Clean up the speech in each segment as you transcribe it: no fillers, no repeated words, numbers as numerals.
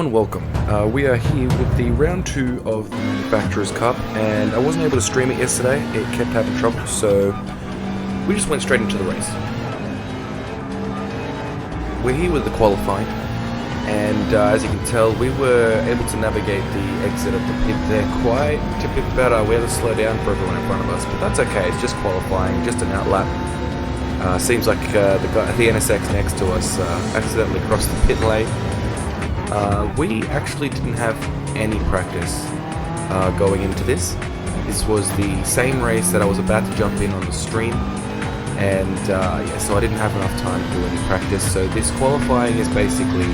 and welcome. We are here with the round 2 of the Manufacturers Cup, and I wasn't able to stream it yesterday. It kept having trouble, so we just went straight into the race. We're here with the qualifying, and as you can tell, we were able to navigate the exit of the pit there quite a bit better. We had to slow down for everyone in front of us, but that's okay. It's just qualifying, just an outlap. Seems like the NSX next to us accidentally crossed the pit lane. We actually didn't have any practice going into this. This was the same race that I was about to jump in on the stream, and yeah, so I didn't have enough time to do any practice. So this qualifying is basically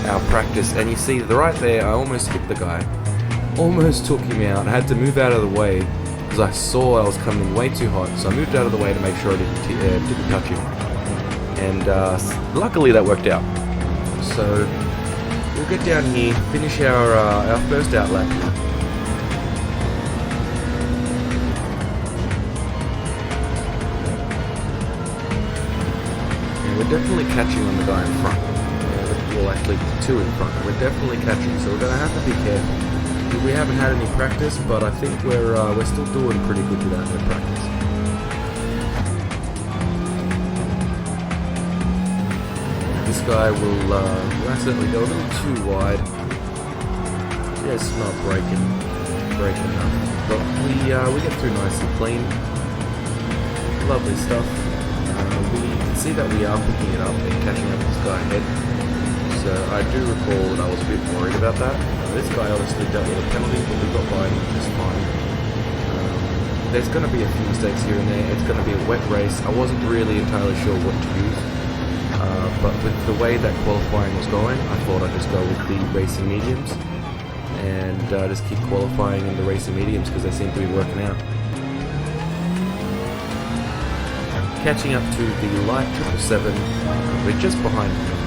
our practice, and you see right there, I almost hit the guy, almost took him out. I had to move out of the way because I saw I was coming in way too hot, so I moved out of the way to make sure I didn't touch him, and luckily that worked out. So we'll get down here, finish our first outlap here. And we're definitely catching on the guy in front. Well, actually, two in front. We're definitely catching, so we're going to have to be careful. We haven't had any practice, but I think we're still doing pretty good without no practice. This guy will accidentally go a little too wide. Yeah, it's not breaking enough, but we get through nice and clean. Lovely stuff. We can see that we are picking it up and catching up with this guy ahead. So I do recall that I was a bit worried about that. This guy obviously dealt with a penalty, but we got by him just fine. There's going to be a few mistakes here and there. It's going to be a wet race. I wasn't really entirely sure what to use. But with the way that qualifying was going, I thought I'd just go with the racing mediums and just keep qualifying in the racing mediums because they seem to be working out. Catching up to the light 777, we're just behind him.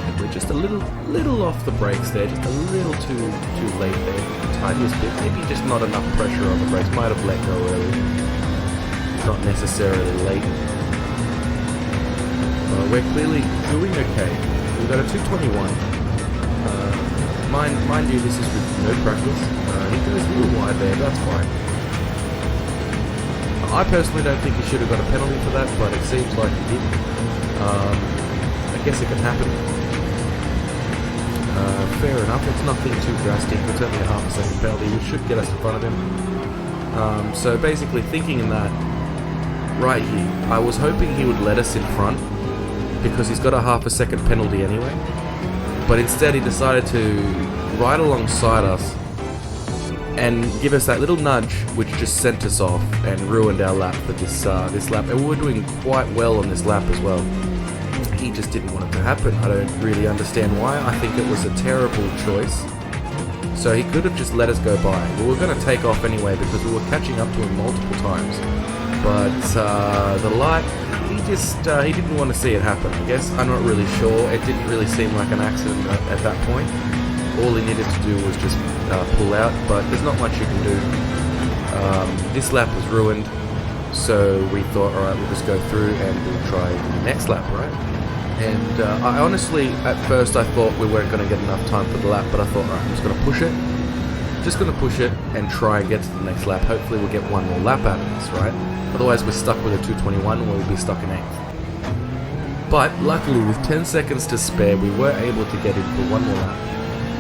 And we're just a little off the brakes there, just a little too late there. Tiniest bit, maybe just not enough pressure on the brakes. Might have let go early. Not necessarily late. We're clearly doing okay. We've got a 221. Mind you, this is with no practice. He goes a little wide there, that's fine. I personally don't think he should have got a penalty for that, but it seems like he did. I guess it can happen. Fair enough, it's nothing too drastic. It's only a half a second penalty, which should get us in front of him. So basically thinking in that, right here, I was hoping he would let us in front because he's got a half a second penalty anyway, but instead he decided to ride alongside us and give us that little nudge which just sent us off and ruined our lap for this lap, and we were doing quite well on this lap as well. He just didn't want it to happen. I don't really understand why. I think it was a terrible choice. So he could have just let us go by. We were going to take off anyway because we were catching up to him multiple times. But the light, he didn't want to see it happen, I guess. I'm not really sure. It didn't really seem like an accident at that point. All he needed to do was just pull out, but there's not much you can do. This lap was ruined, so we thought, alright, we'll just go through and we'll try the next lap, right? And I honestly, at first I thought we weren't going to get enough time for the lap, but I thought, alright, I'm just going to push it. Just going to push it and try and get to the next lap. Hopefully we'll get one more lap out of this, right? Otherwise we're stuck with a 221 where we'll be stuck in 8th. But luckily with 10 seconds to spare, we were able to get into one more lap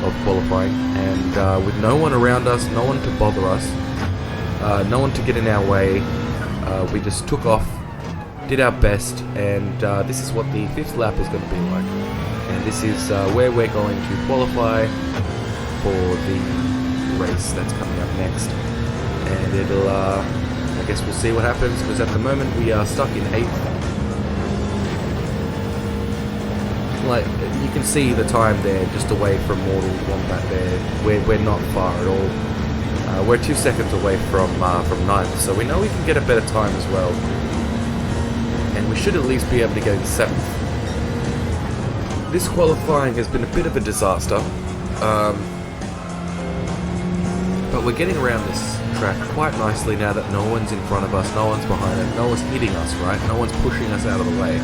of qualifying, and with no one around us, no one to bother us, no one to get in our way, we just took off, did our best, and this is what the 5th lap is going to be like. And this is where we're going to qualify for the race that's coming up next. And it'll, I guess we'll see what happens, because at the moment we are stuck in 8th. Like, you can see the time there, just away from Mortal Wombat there. We're not far at all. We're 2 seconds away from 9th, so we know we can get a better time as well. And we should at least be able to get in 7th. This qualifying has been a bit of a disaster. But we're getting around this track quite nicely now that no one's in front of us, no one's behind us, no one's hitting us, right? No one's pushing us out of the way.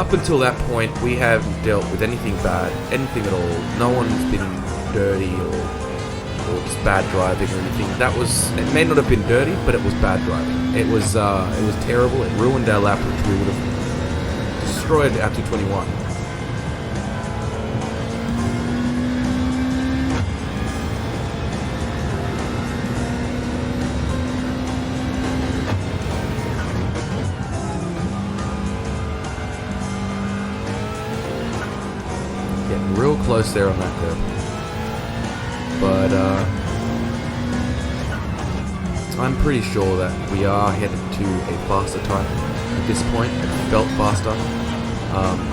up until that point, we haven't dealt with anything bad, anything at all. No one's been dirty or just bad driving or anything. It may not have been dirty, but it was bad driving. It was terrible. It ruined our lap, which we would have destroyed our 221. Getting real close there on that curve. But I'm pretty sure that we are headed to a faster time at this point. It felt faster.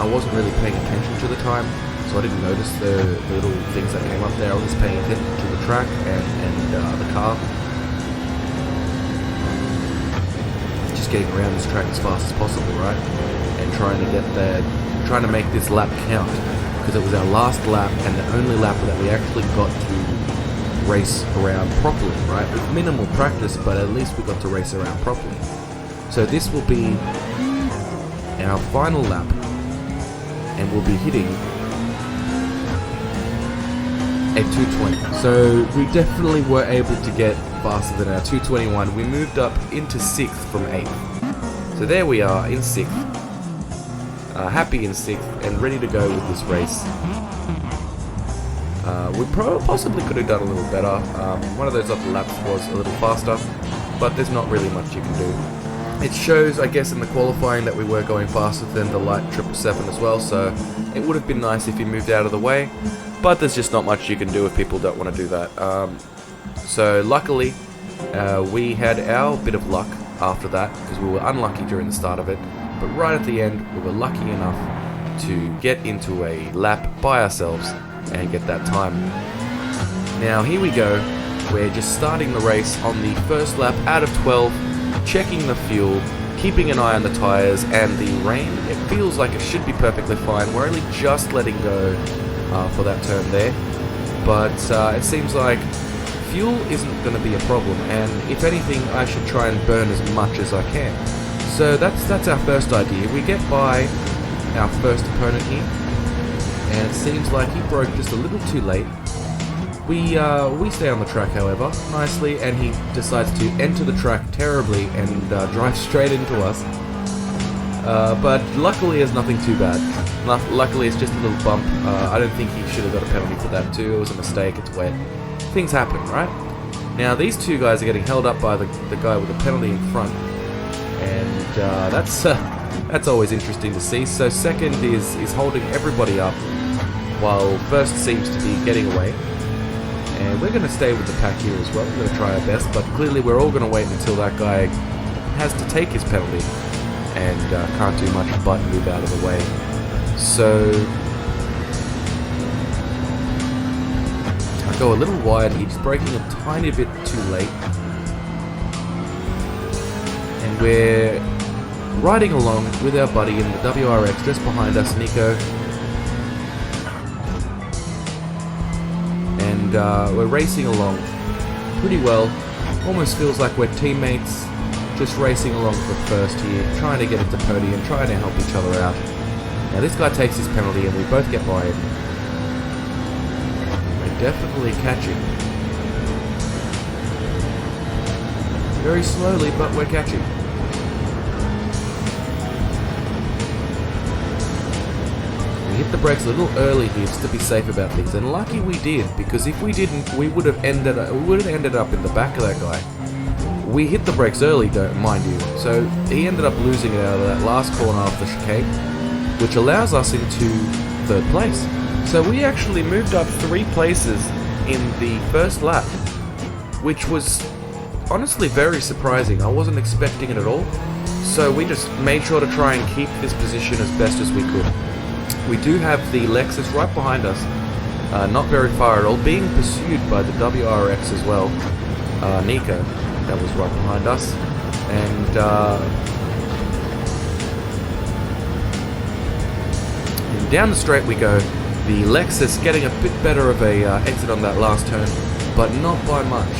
I wasn't really paying attention to the time, so I didn't notice the little things that came up there. I was just paying attention to the track and the car. Just getting around this track as fast as possible, right? And trying to make this lap count, because it was our last lap and the only lap that we actually got to race around properly, right? With minimal practice, but at least we got to race around properly. So this will be our final lap, and we'll be hitting a 220. So we definitely were able to get faster than our 221. We moved up into 6th from 8th. So there we are in 6th. Happy in 6th and ready to go with this race. We possibly could have done a little better. One of those other laps was a little faster, but there's not really much you can do. It shows, I guess, in the qualifying that we were going faster than the light 777 as well, so it would have been nice if he moved out of the way, but there's just not much you can do if people don't want to do that. So luckily, we had our bit of luck after that, because we were unlucky during the start of it, but right at the end, we were lucky enough to get into a lap by ourselves and get that time. Now here we go, we're just starting the race on the first lap out of 12, checking the fuel, keeping an eye on the tyres and the rain. It feels like it should be perfectly fine. We're only just letting go for that turn there, but it seems like fuel isn't going to be a problem, and if anything I should try and burn as much as I can. So that's our first idea. We get by our first opponent here, and it seems like he broke just a little too late. We stay on the track, however, nicely, and he decides to enter the track terribly and drive straight into us. But luckily it's nothing too bad. Luckily it's just a little bump. I don't think he should have got a penalty for that too. It was a mistake, it's wet. Things happen, right? Now these two guys are getting held up by the guy with the penalty in front. And that's always interesting to see. So second is holding everybody up, while first seems to be getting away. And we're going to stay with the pack here as well. We're going to try our best, but clearly we're all going to wait until that guy has to take his penalty and can't do much but move out of the way. So I go a little wide. He's braking a tiny bit too late. And we're riding along with our buddy in the WRX just behind us, Nico. And we're racing along pretty well. Almost feels like we're teammates, just racing along for first here, trying to get into podium, trying to help each other out. Now this guy takes his penalty and we both get by him. We're definitely catching. Very slowly, but we're catching. We hit the brakes a little early here just to be safe about things, and lucky we did, because if we didn't, we would have ended up in the back of that guy. We hit the brakes early, mind you, so he ended up losing it out of that last corner off the chicane, which allows us into third place. So we actually moved up 3 places in the first lap, which was honestly very surprising. I wasn't expecting it at all, so we just made sure to try and keep this position as best as we could. We do have the Lexus right behind us, not very far at all, being pursued by the WRX as well, Nico, that was right behind us, and down the straight we go. The Lexus getting a bit better of a exit on that last turn, but not by much.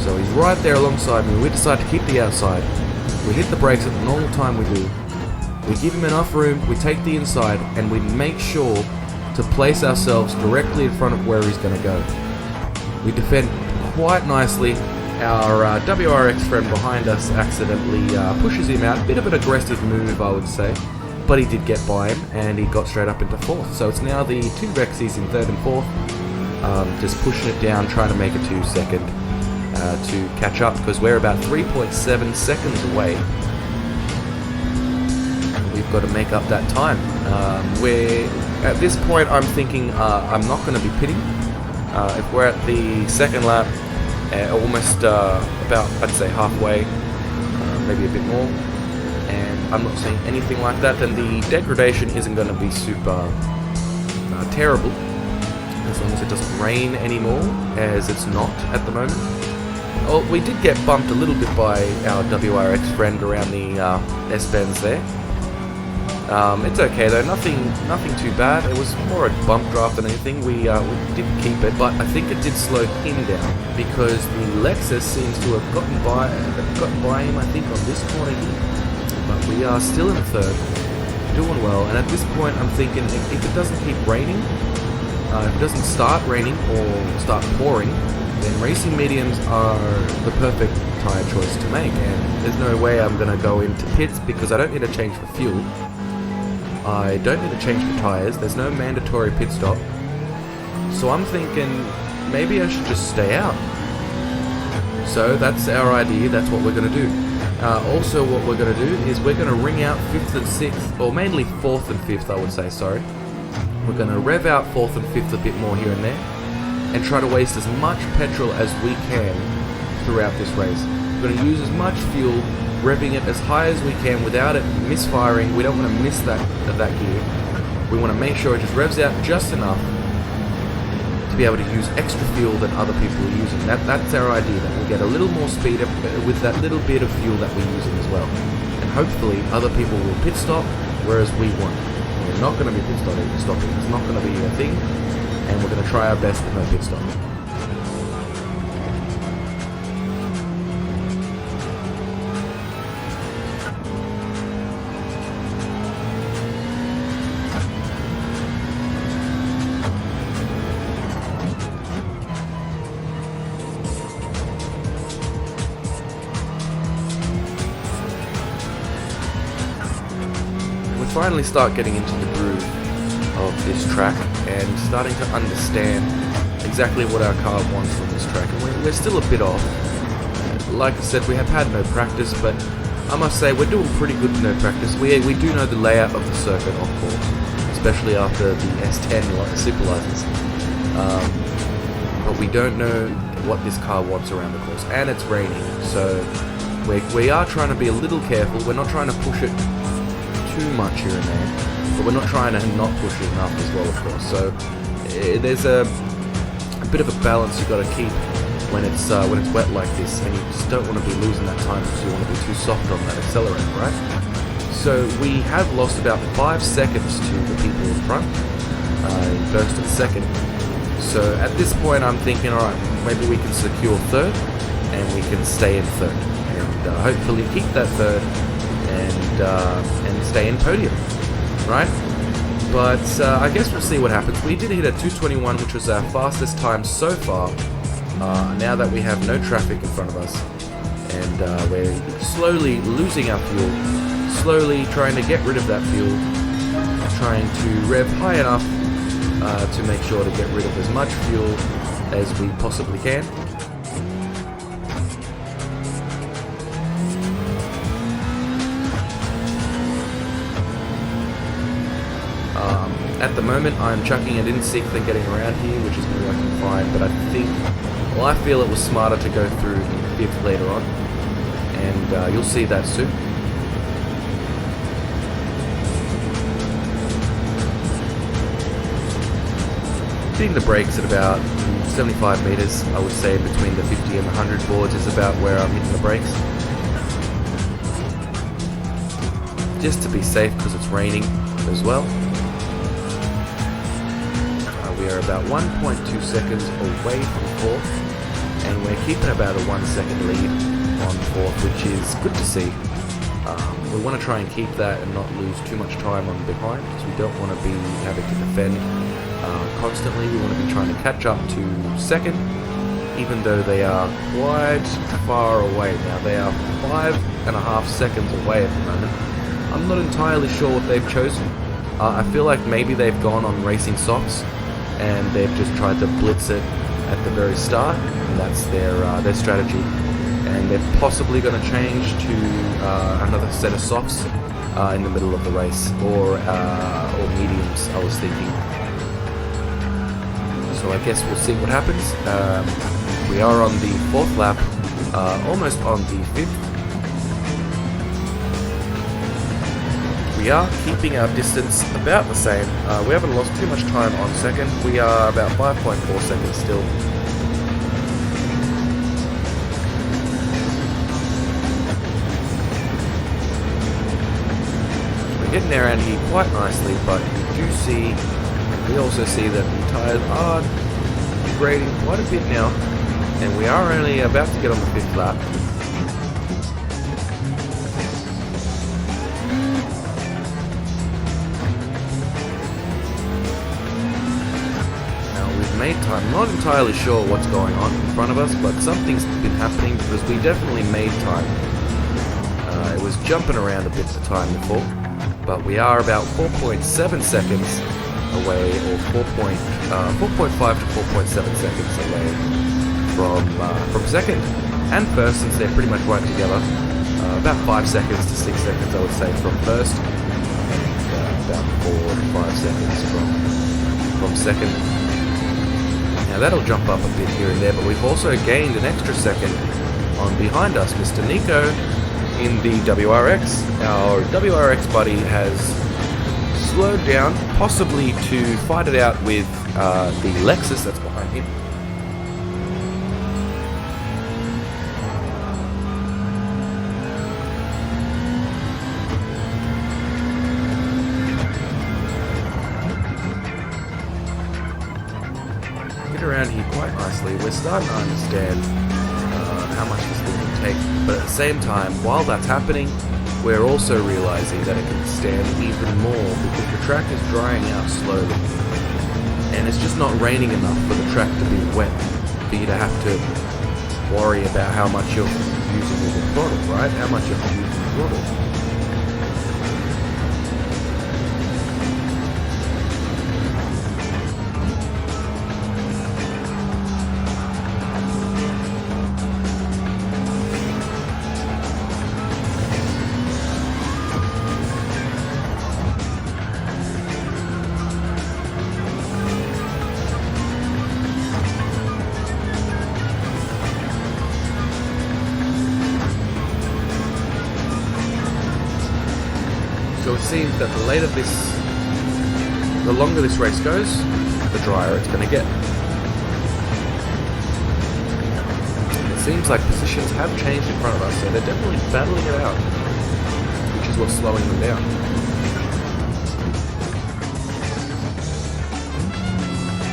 So he's right there alongside me. We decide to keep the outside. We hit the brakes at the normal time we do, We give him enough room, we take the inside, and we make sure to place ourselves directly in front of where he's going to go. We defend quite nicely. Our WRX friend behind us accidentally pushes him out. Bit of an aggressive move, I would say. But he did get by him, and he got straight up into 4th. So it's now the 2 Rexies in 3rd and 4th. Just pushing it down, trying to make a 2-second to catch up, because we're about 3.7 seconds away. We've got to make up that time. At this point, I'm thinking I'm not going to be pitting. If we're at the 2nd lap, almost about, I'd say, halfway, maybe a bit more, and I'm not seeing anything like that, then the degradation isn't going to be super terrible, as long as it doesn't rain anymore, as it's not at the moment. Oh, we did get bumped a little bit by our WRX friend around the S-bends there. It's okay though, nothing too bad. It was more a bump draft than anything. We did keep it, but I think it did slow him down, because the Lexus seems to have gotten by him, I think, on this corner here. But we are still in 3rd, doing well. And at this point, I'm thinking, if it doesn't keep raining, if it doesn't start raining or start pouring, then racing mediums are the perfect tyre choice to make. And there's no way I'm going to go into pits, because I don't need to change for fuel. I don't need to change the tyres, there's no mandatory pit stop. So I'm thinking maybe I should just stay out. So that's our idea, that's what we're going to do. Also what we're going to do is we're going to ring out 5th and 6th, or mainly 4th and 5th I would say, sorry. We're going to rev out 4th and 5th a bit more here and there, and try to waste as much petrol as we can throughout this race. We're going to use as much fuel, revving it as high as we can without it misfiring. We don't want to miss that gear. We want to make sure it just revs out just enough to be able to use extra fuel than other people are using. That's our idea, that we'll get a little more speed with that little bit of fuel that we're using as well. And hopefully other people will pit stop, whereas we won't. We're not going to be pit stopping. It's not going to be a thing, and we're going to try our best at no pit stop. Finally start getting into the groove of this track and starting to understand exactly what our car wants from this track, and we're still a bit off. Like I said, we have had no practice, but I must say we're doing pretty good with no practice. We do know the layout of the circuit, of course, especially after the S10 super license, but we don't know what this car wants around the course, and it's raining, so we are trying to be a little careful. We're not trying to push it too much here and there, but we're not trying to not push it enough as well, of course. So there's a bit of a balance you've got to keep when it's wet like this, and you just don't want to be losing that time because you want to be too soft on that accelerator, right? So we have lost about 5 seconds to the people in front, in 1st and 2nd. So at this point I'm thinking, alright, maybe we can secure 3rd and we can stay in 3rd, and hopefully keep that 3rd and stay in podium, right? But I guess we'll see what happens. We did hit a 2:21, which was our fastest time so far, now that we have no traffic in front of us, and we're slowly losing our fuel, slowly trying to get rid of that fuel, trying to rev high enough to make sure to get rid of as much fuel as we possibly can. At the moment, I'm chucking it in 6th and getting around here, which is working fine, but I feel it was smarter to go through 5th later on, and you'll see that soon. Hitting the brakes at about 75 meters, I would say between the 50 and the 100 boards is about where I'm hitting the brakes. Just to be safe, because it's raining as well. We are about 1.2 seconds away from 4th, and we're keeping about a 1 second lead on 4th, which is good to see. We want to try and keep that and not lose too much time on behind, because we don't want to be having to defend constantly. We want to be trying to catch up to second, even though they are quite far away now. They are 5.5 seconds away at the moment. I'm not entirely sure what they've chosen. I feel like maybe they've gone on racing softs and they've just tried to blitz it at the very start, and that's their strategy. And they're possibly going to change to another set of softs in the middle of the race, or mediums, I was thinking. So I guess we'll see what happens. We are on the 4th lap, almost on the 5th. We are keeping our distance about the same. We haven't lost too much time on second. We are about 5.4 seconds still. We're getting around here quite nicely, but we also see that the tyres are degrading quite a bit now, and we are only about to get on the 5th lap. Made time. Not entirely sure what's going on in front of us, but something's been happening, because we definitely made time. It was jumping around a bit the time before, but we are about 4.7 seconds away, or 4.5 to 4.7 seconds away from second and first, since they're pretty much right together. About 5 seconds to 6 seconds, I would say, from first, and about 4 to 5 seconds from second. Now that'll jump up a bit here and there, but we've also gained an extra second on behind us, Mr. Nico in the WRX. Our WRX buddy has slowed down, possibly to fight it out with the Lexus that's behind him. Around here quite nicely. We're starting to understand how much this thing can take, but at the same time, while that's happening, we're also realizing that it can stand even more, because the track is drying out slowly, and it's just not raining enough for the track to be wet for you to have to worry about how much you're using with the throttle, right? How much you're using the throttle. So it seems that the longer this race goes, the drier it's going to get. It seems like positions have changed in front of us, so they're definitely battling it out, which is what's slowing them down.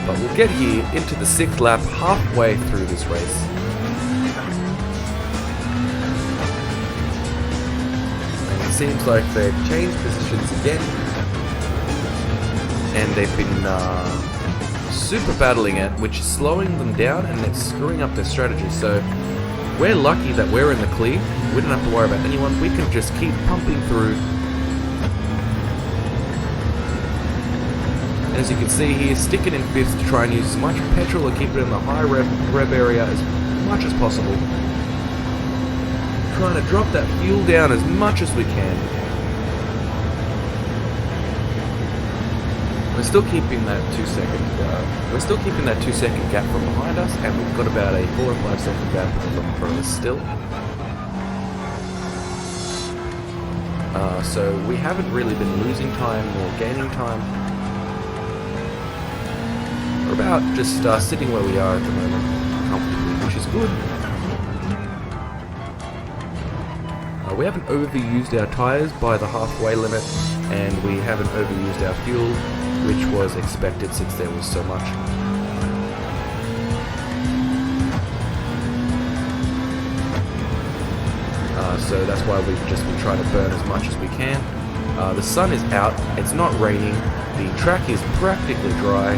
But we'll get here into the 6th lap, halfway through this race. Seems like they've changed positions again, and they've been super battling it, which is slowing them down and it's screwing up their strategy. So we're lucky that we're in the clear. We don't have to worry about anyone. We can just keep pumping through. As you can see here, sticking in 5th to try and use as much petrol and keep it in the high rev area as much as possible. Trying to drop that fuel down as much as we can. We're still keeping that 2-second gap from behind us, and we've got about a 4 or 5 second gap from front of us still. So we haven't really been losing time or gaining time. We're about just sitting where we are at the moment, comfortably, which is good. We haven't overused our tyres by the halfway limit, and we haven't overused our fuel, which was expected since there was so much. so that's why we've just been trying to burn as much as we can. The sun is out, it's not raining, the track is practically dry,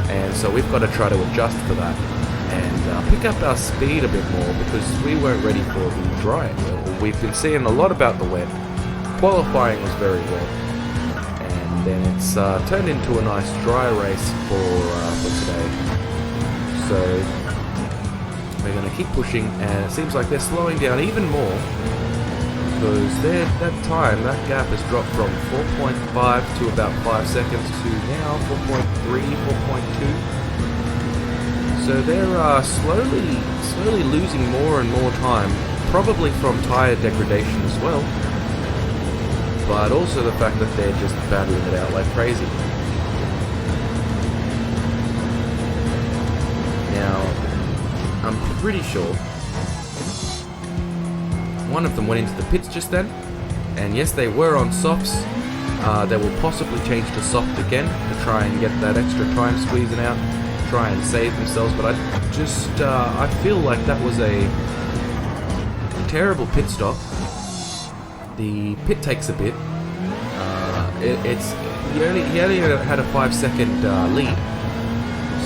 and so we've got to try to adjust for that and pick up our speed a bit more, because we weren't ready for the dry. We've been seeing a lot about the wet. Qualifying was very wet, and then it's turned into a nice dry race for today. So we're going to keep pushing, and it seems like they're slowing down even more, because that gap has dropped from 4.5 to about 5 seconds to now 4.3, 4.2. So they're slowly losing more and more time, probably from tyre degradation as well, but also the fact that they're just battling it out like crazy. Now, I'm pretty sure one of them went into the pits just then, and yes, they were on softs. They will possibly change to soft again to try and get that extra time squeezing out, try and save themselves, but I feel like that was a terrible pit stop. The pit takes a bit. He only had a 5-second lead,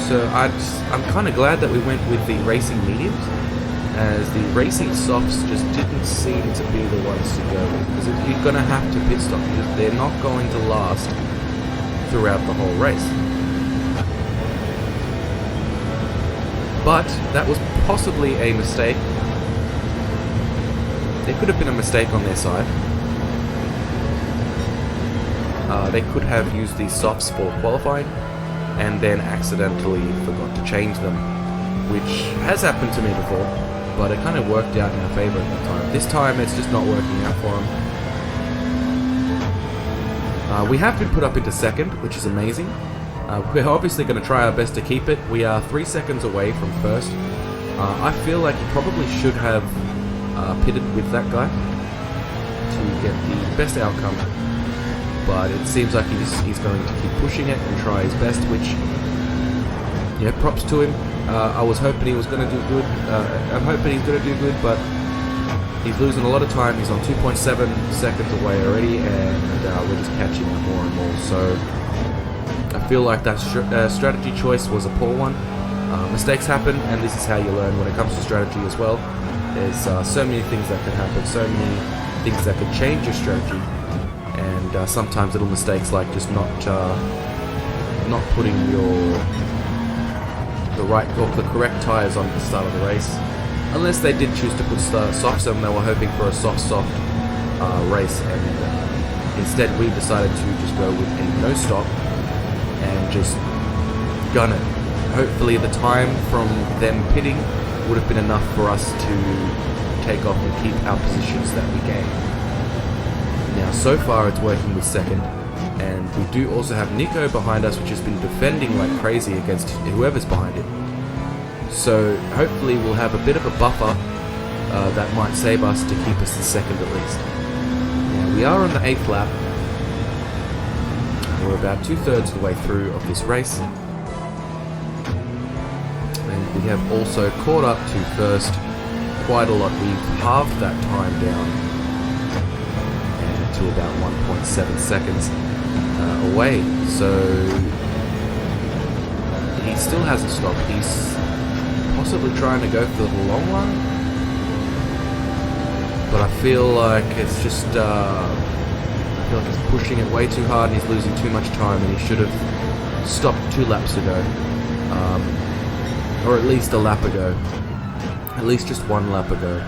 so I'm kind of glad that we went with the racing mediums, as the racing softs just didn't seem to be the ones to go with, because you're going to have to pit stop, because they're not going to last throughout the whole race. But that was possibly a mistake. There could have been a mistake on their side. They could have used these softs for qualifying and then accidentally forgot to change them, which has happened to me before, but it kind of worked out in our favour at the time. This time it's just not working out for them. We have been put up into second, which is amazing. We're obviously going to try our best to keep it. We are 3 seconds away from first. I feel like he probably should have pitted with that guy to get the best outcome, but it seems like he's going to keep pushing it and try his best, which, yeah, props to him. I was hoping he was going to do good. I'm hoping he's going to do good, but he's losing a lot of time. He's on 2.7 seconds away already, and we're just catching up more and more. So I feel like that strategy choice was a poor one. Mistakes happen, and this is how you learn when it comes to strategy as well. There's so many things that can happen, so many things that could change your strategy, and sometimes little mistakes like just not putting the correct tires on at the start of the race, unless they did choose to put softs on. They were hoping for a soft race, and instead we decided to just go with a no stop and just gun it. Hopefully the time from them pitting would have been enough for us to take off and keep our positions that we gained. Now so far it's working with second, and we do also have Nico behind us, which has been defending like crazy against whoever's behind him. So hopefully we'll have a bit of a buffer that might save us to keep us in second at least. Now we are on the 8th lap. We're about 2/3 of the way through of this race. And we have also caught up to first quite a lot. We've halved that time down to about 1.7 seconds away. So he still hasn't stopped. He's possibly trying to go for the long run, but I feel like it's just I feel like he's pushing it way too hard and he's losing too much time, and he should have stopped 2 laps ago, or at least a lap ago, at least just 1 lap ago,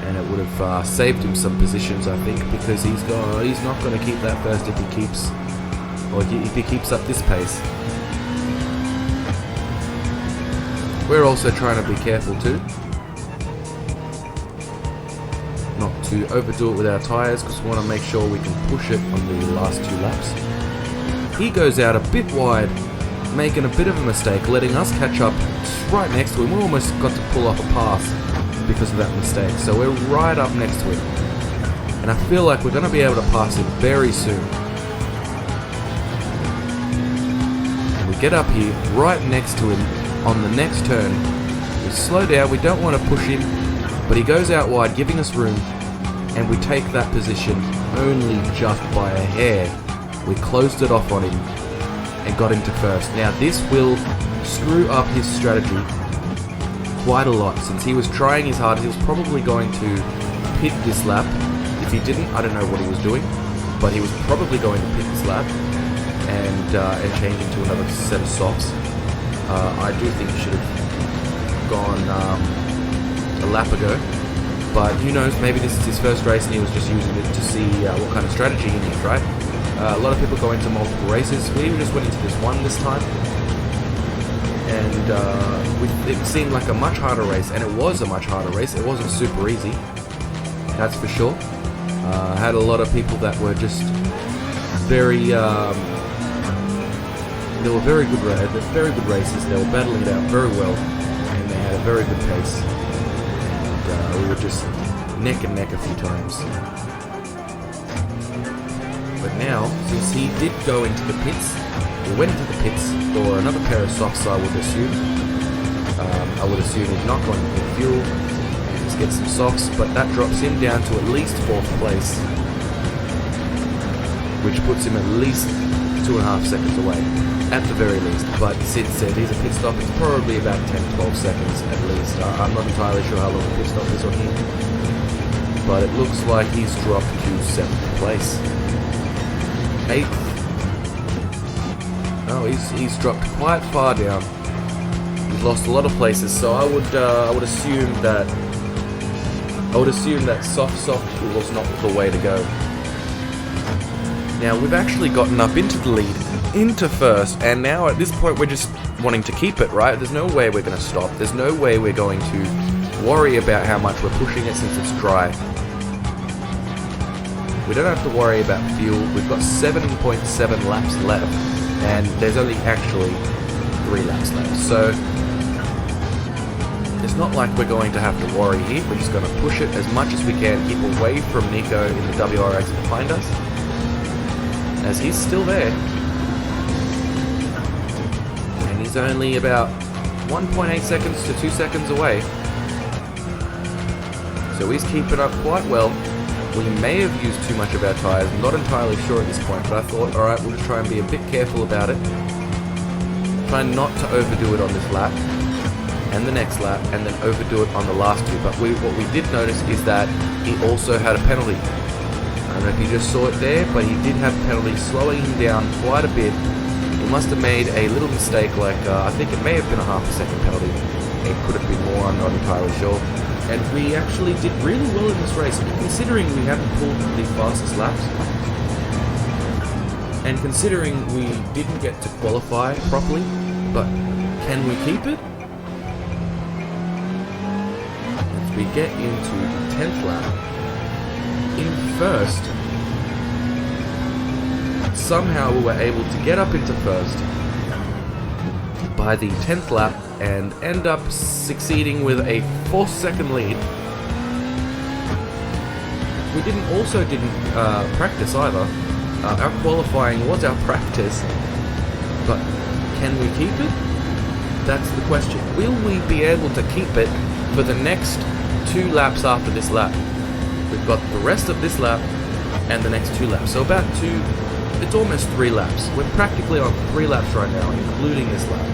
and it would have saved him some positions, I think, because he's not going to keep that first if he keeps up this pace. We're also trying to be careful too, not to overdo it with our tyres, because we want to make sure we can push it on the last 2 laps. He goes out a bit wide, making a bit of a mistake, letting us catch up right next to him. We almost got to pull off a pass because of that mistake, so we're right up next to him, and I feel like we're going to be able to pass him very soon. And we get up here right next to him on the next turn. We slow down, we don't want to push him, but he goes out wide, giving us room, and we take that position only just by a hair. We closed it off on him and got him to first. Now this will screw up his strategy quite a lot, since he was trying his hardest. He was probably going to pit this lap. If he didn't, I don't know what he was doing, but he was probably going to pit this lap and change into another set of softs. I do think he should have gone a lap ago, but who knows, maybe this is his first race and he was just using it to see what kind of strategy he needs, right? A lot of people go into multiple races. We just went into this one this time, and it seemed like a much harder race, and it was a much harder race. It wasn't super easy, that's for sure. I had a lot of people that were just very they were very good races. They were battling it out very well, and they had a very good pace. And we were just neck and neck a few times. But now, since he did go into the pits, we went into the pits for another pair of softs, I would assume. I would assume he's not going to get fuel. Let's get some softs, but that drops him down to at least 4th place, which puts him at least 2.5 seconds away, at the very least. But Sid said he's a pit stop, it's probably about 10-12 seconds at least. I'm not entirely sure how long the pit stop is on him, but it looks like he's dropped to 7th place. 8th. Oh, he's dropped quite far down. He's lost a lot of places, so I would assume that soft was not the way to go. Now we've actually gotten up into the lead, into first, and now at this point we're just wanting to keep it, right? There's no way we're going to stop. There's no way we're going to worry about how much we're pushing it since it's dry. We don't have to worry about fuel. We've got 7.7 laps left, and there's only actually 3 laps left. So it's not like we're going to have to worry here. We're just going to push it as much as we can, keep away from Nico in the WRX behind us, as he's still there. And he's only about 1.8 seconds to 2 seconds away. So he's keeping up quite well. We may have used too much of our tyres, I'm not entirely sure at this point, but I thought, alright, we'll just try and be a bit careful about it. Try not to overdo it on this lap, and the next lap, and then overdo it on the last 2. But what we did notice is that he also had a penalty. I don't know if you just saw it there, but he did have a penalty, slowing him down quite a bit. He must have made a little mistake, like, I think it may have been a ½ second penalty. It could have been more, I'm not entirely sure. And we actually did really well in this race, considering we haven't pulled the fastest laps. And considering we didn't get to qualify properly, but can we keep it? As we get into the 10th lap, in first, somehow we were able to get up into first by the 10th lap and end up succeeding with a 4-second lead. We didn't practice either. Our qualifying was our practice, but can we keep it? That's the question. Will we be able to keep it for the next 2 laps after this lap? We've got the rest of this lap and the next 2 laps. So about 2, it's almost 3 laps. We're practically on 3 laps right now, including this lap.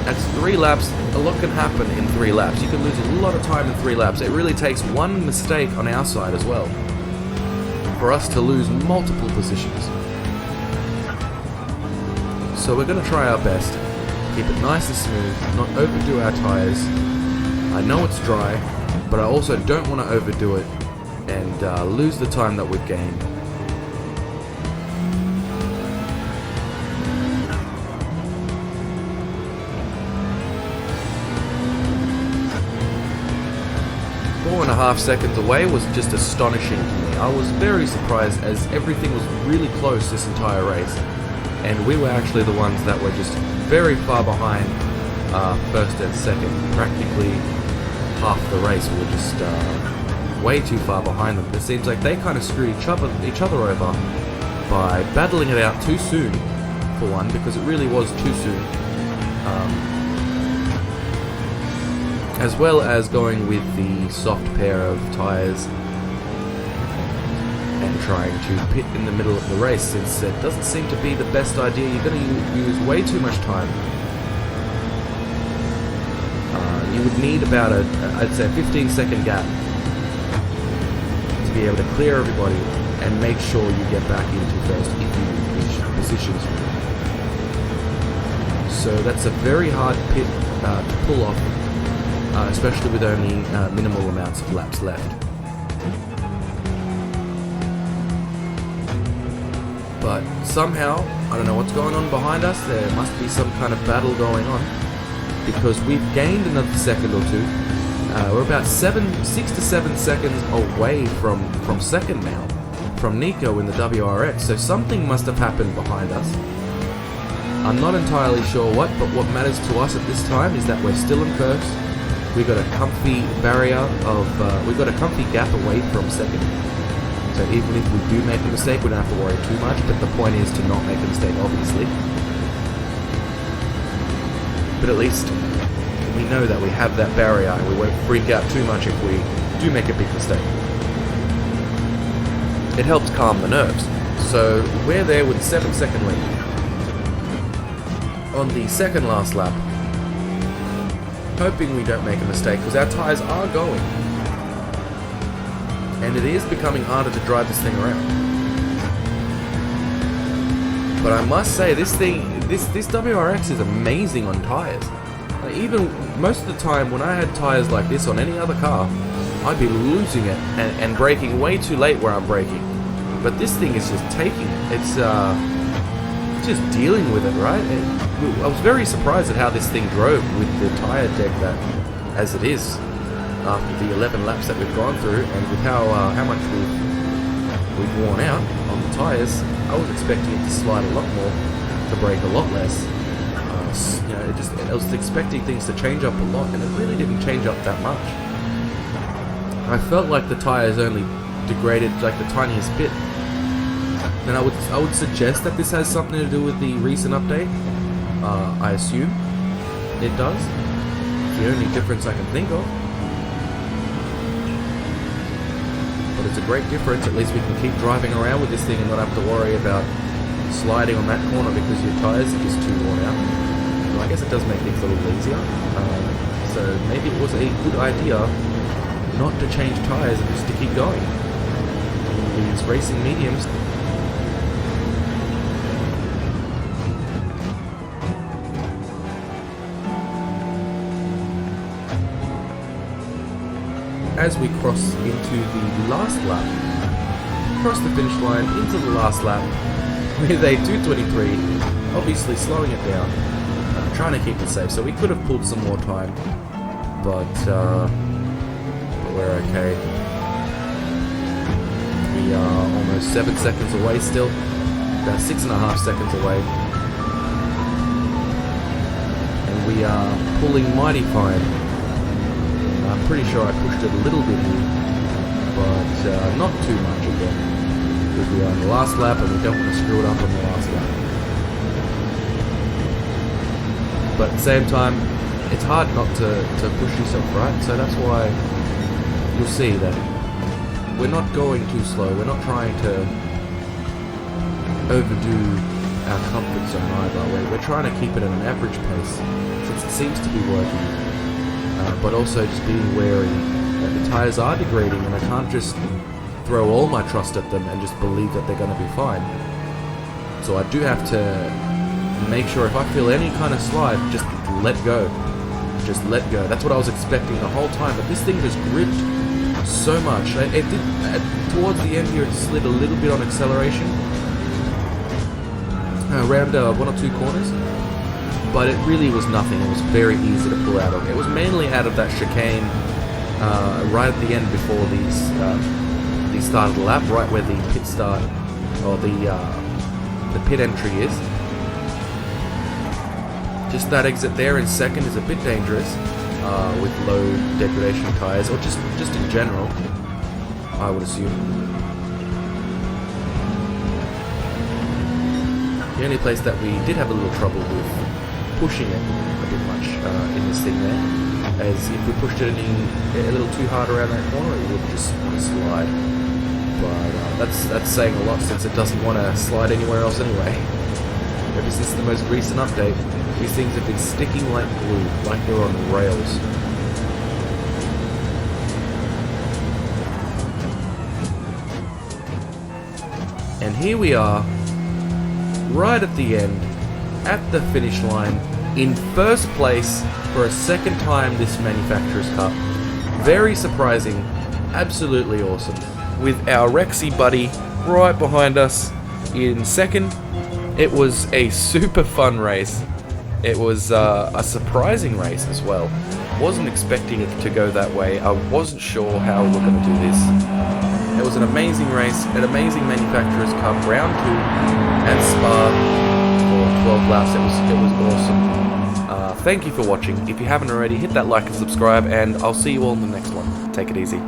That's 3 laps. A lot can happen in 3 laps. You can lose a lot of time in 3 laps. It really takes one mistake on our side as well for us to lose multiple positions. So we're going to try our best. Keep it nice and smooth, not overdo our tyres. I know it's dry, but I also don't want to overdo it and lose the time that we've gained. Four and a half seconds away was just astonishing to me. I was very surprised, as everything was really close this entire race, and we were actually the ones that were just very far behind first and second. Practically half the race we were just way too far behind them. It seems like they kind of screwed each other over by battling it out too soon, for one, because it really was too soon. As well as going with the soft pair of tyres trying to pit in the middle of the race, since it doesn't seem to be the best idea. You're going to use way too much time. You would need about I'd say a 15-second gap to be able to clear everybody and make sure you get back into first if you reach positions. So that's a very hard pit to pull off, especially with only minimal amounts of laps left. But somehow, I don't know what's going on behind us, there must be some kind of battle going on, because we've gained another second or two. We're about 6 to 7 seconds away from second now, from Nico in the WRX, so something must have happened behind us. I'm not entirely sure what, but what matters to us at this time is that we're still in first. We've got a comfy barrier of, we've got a comfy gap away from second. So even if we do make a mistake, we don't have to worry too much, but the point is to not make a mistake, obviously. But at least we know that we have that barrier and we won't freak out too much if we do make a big mistake. It helps calm the nerves. So we're there with a 7-second lead. On the second last lap, hoping we don't make a mistake, because our tyres are going. And it is becoming harder to drive this thing around. But I must say, this WRX is amazing on tyres. Like, even most of the time when I had tyres like this on any other car, I'd be losing it and braking way too late where I'm braking. But this thing is just taking it. It's just dealing with it, right? I was very surprised at how this thing drove with the tyre deck that as it is after the 11 laps that we've gone through, and with how much we've worn out on the tyres. I was expecting it to slide a lot more, to brake a lot less. You know, I was expecting things to change up a lot, and it really didn't change up that much. I felt like the tyres only degraded like the tiniest bit. And I would suggest that this has something to do with the recent update. I assume it does. It's the only difference I can think of. But it's a great difference. At least we can keep driving around with this thing and not have to worry about sliding on that corner because your tyres are just too worn out. Well, I guess it does make things a little easier. So maybe it was a good idea not to change tyres and just to keep going. These racing mediums. As we cross into the last lap, across the finish line, into the last lap, with a 2:23, obviously slowing it down, trying to keep it safe. So we could have pulled some more time, but we're okay. We are almost 7 seconds away still, about 6.5 seconds away, and we are pulling mighty fine. I'm pretty sure I pushed it a little bit here, but not too much again, because we are on the last lap and we don't want to screw it up on the last lap. But at the same time, it's hard not to push yourself, right? So that's why you'll see that we're not going too slow. We're not trying to overdo our comfort zone either. We're trying to keep it at an average pace, since it seems to be working. But also just being wary that the tyres are degrading, and I can't just throw all my trust at them and just believe that they're going to be fine. So I do have to make sure if I feel any kind of slide, just let go. Just let go. That's what I was expecting the whole time, but this thing just gripped so much. It did, towards the end here, it slid a little bit on acceleration around 1 or 2 corners. But it really was nothing. It was very easy to pull out of. It was mainly out of that chicane right at the end before the start of the lap, right where the pit start, or the pit entry is. Just that exit there in second is a bit dangerous with low degradation tyres, or just in general, I would assume. The only place that we did have a little trouble with pushing it a bit much in this thing there, as if we pushed it a little too hard around that corner, it would just slide. but that's saying a lot since it doesn't want to slide anywhere else anyway. Ever since the most recent update, these things have been sticking like glue, like they're on rails. And here we are, right at the end, at the finish line, in first place for a second time this Manufacturers Cup. Very surprising, absolutely awesome. With our Rexy buddy right behind us in second. It was a super fun race. It was a surprising race as well. Wasn't expecting it to go that way. I wasn't sure how we were going to do this. It was an amazing race, an amazing Manufacturers Cup, round 2 at Spa for 12 laps. It was awesome. Thank you for watching. If you haven't already, hit that like and subscribe, and I'll see you all in the next one. Take it easy.